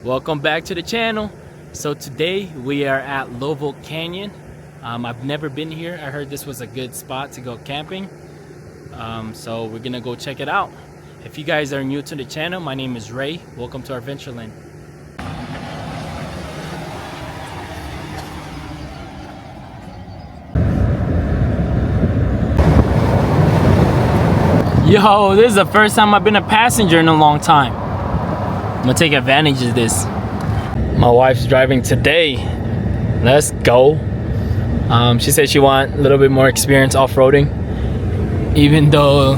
Welcome back to the channel. So today we are at Lobo Canyon. I've never been here. I heard this was a good spot to go camping. So we're gonna go check it out. If you guys are new to the channel, my name is Ray. Welcome to our Adventureland. Yo, this is the first time I've been a passenger in a long time. I'm gonna take advantage of this. My wife's driving today. Let's go. She said she wants a little bit more experience off-roading, even though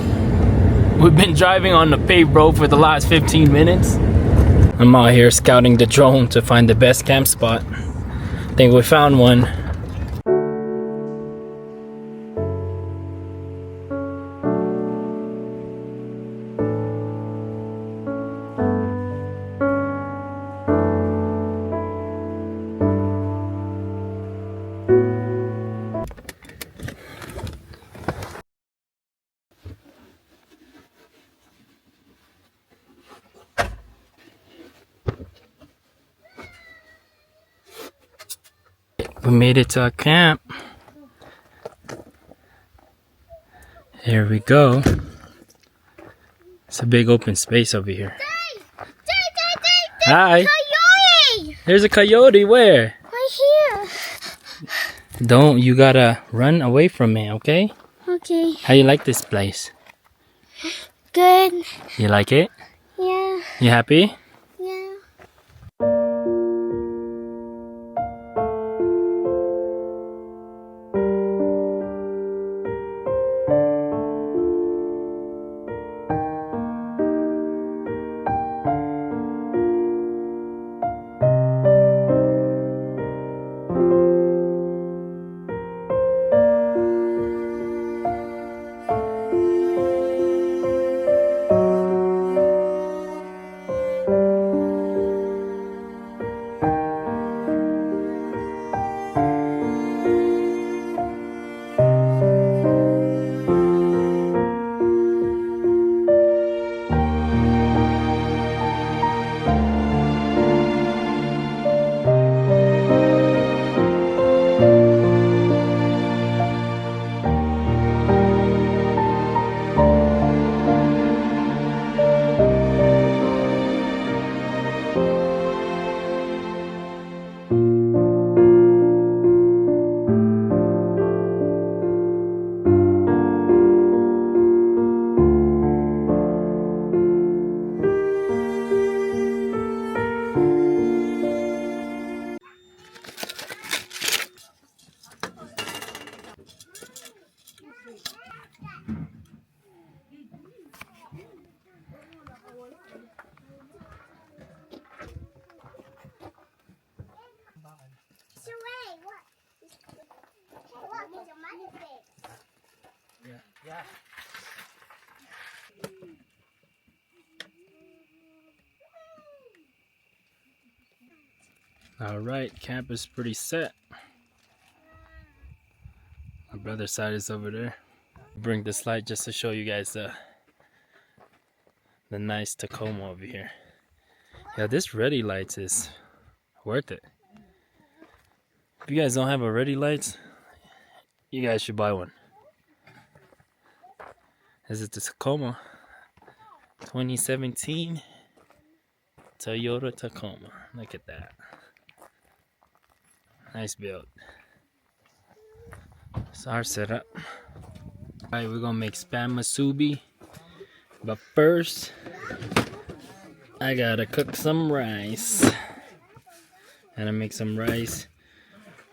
we've been driving on the paved road for the last 15 minutes. I'm out here scouting the drone to find the best camp spot. I think we found one. We made it to our camp. Here we go. It's a big open space over here. Hi. Coyote! There's a coyote. Where? Right here. Don't. You gotta run away from it, okay? Okay. How you like this place? Good. You like it? Yeah. You happy? Yeah. Yeah. All right, camp is pretty set. My brother's side is over there. Bring this light just to show you guys the nice Tacoma over here. Yeah, this ready lights is worth it. If you guys don't have a ready lights, you guys should buy one. This is the Tacoma 2017 Toyota Tacoma. Look at that. Nice build. It's our setup. Alright, we're gonna make spam musubi. But first, I gotta cook some rice. Gotta make some rice.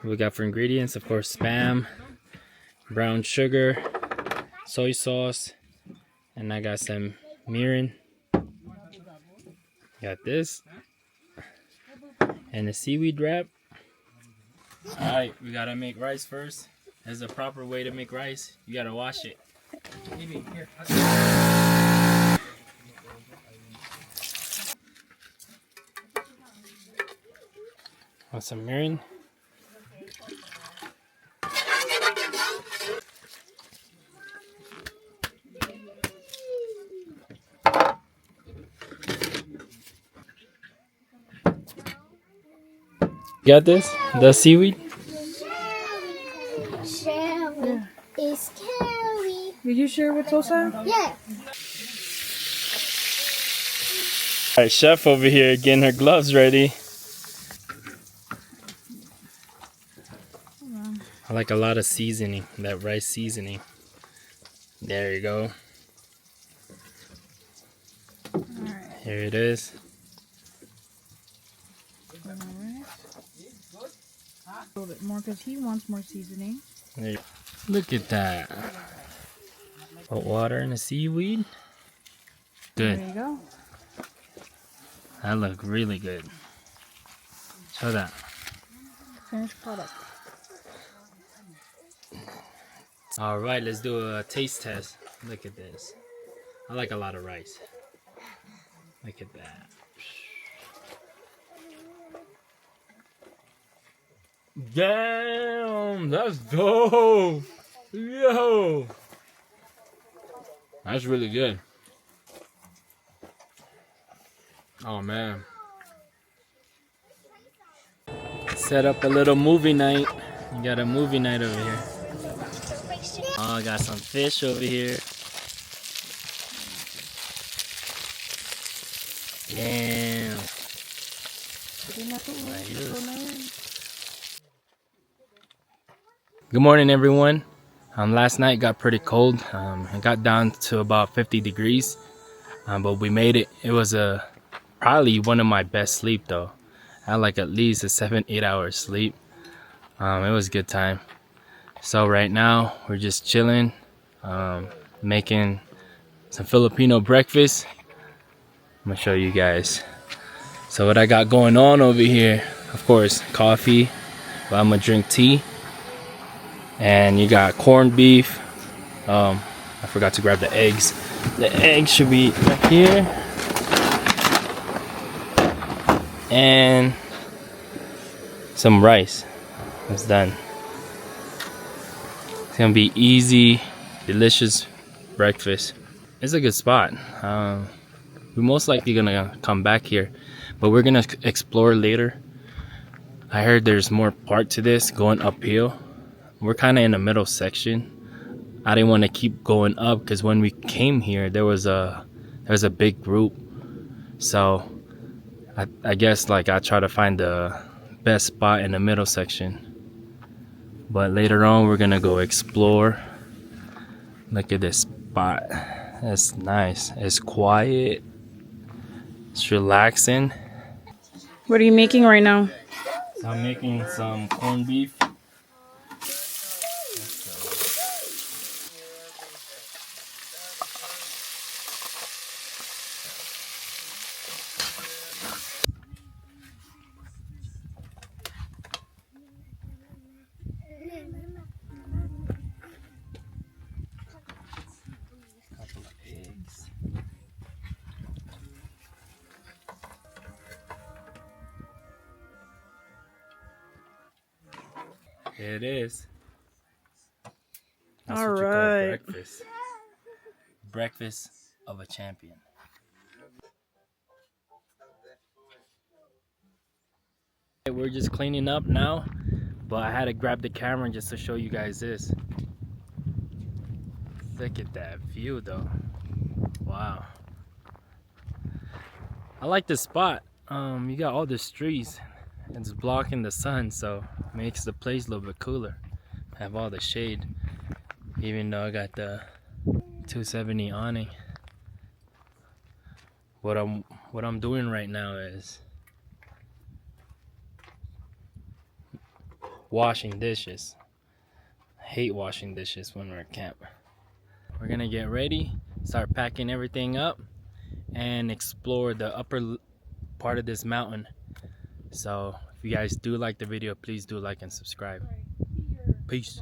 What we got for ingredients? Of course, spam, brown sugar, soy sauce, and I got some mirin. Got this. And a seaweed wrap. Alright, we gotta make rice first. There's a proper way to make rice. You gotta wash it. Here. Want some mirin? Got this? The seaweed? Shelly is Kelly. Did you share with Tosa? Yeah. Alright, chef over here getting her gloves ready. I like a lot of seasoning, that rice seasoning. There you go. Alright. Here it is. Alright. A little bit more because he wants more seasoning. There you- Look at that. Hot water and the seaweed. There Good. you go. That look really good. Show that. Finished product. Alright, let's do a taste test. Look at this. I like a lot of rice. Look at that. Damn, let's go. Yo. That's really good. Oh man. Set up a little movie night. You got a movie night over here. Oh, I got some fish over here. Damn. Good morning, everyone. Last night got pretty cold. It got down to about 50 degrees, but we made it. It was probably one of my best sleep though. I had like at least a 7-8 hours sleep. It was a good time. So right now we're just chilling, making some Filipino breakfast. I'm gonna show you guys. So what I got going on over here, of course, coffee, but I'm gonna drink tea. And you got corned beef. I forgot to grab the eggs. The eggs should be right here. And some rice. It's done. It's gonna be easy, delicious breakfast. It's a good spot. We're most likely gonna come back here, but we're gonna explore later. I heard there's more part to this going uphill. We're kind of in the middle section. I didn't want to keep going up because when we came here, there was a big group. So I guess like I try to find the best spot in the middle section. But later on, we're gonna go explore. Look at this spot. That's nice. It's quiet. It's relaxing. What are you making right now? I'm making some corned beef. Couple of eggs. It is. That's All what you call right. breakfast. Breakfast of a champion. We're just cleaning up now, but I had to grab the camera just to show you guys this. Look at that view though. Wow. I like this spot. You got all these trees. It's blocking the sun, so it makes the place a little bit cooler. Have all the shade, even though I got the 270 awning. What I'm doing right now is washing dishes. I hate washing dishes when we're at camp. We're gonna get ready, start packing everything up, and explore the upper part of this mountain. So if you guys do like the video, please do like and subscribe. Peace.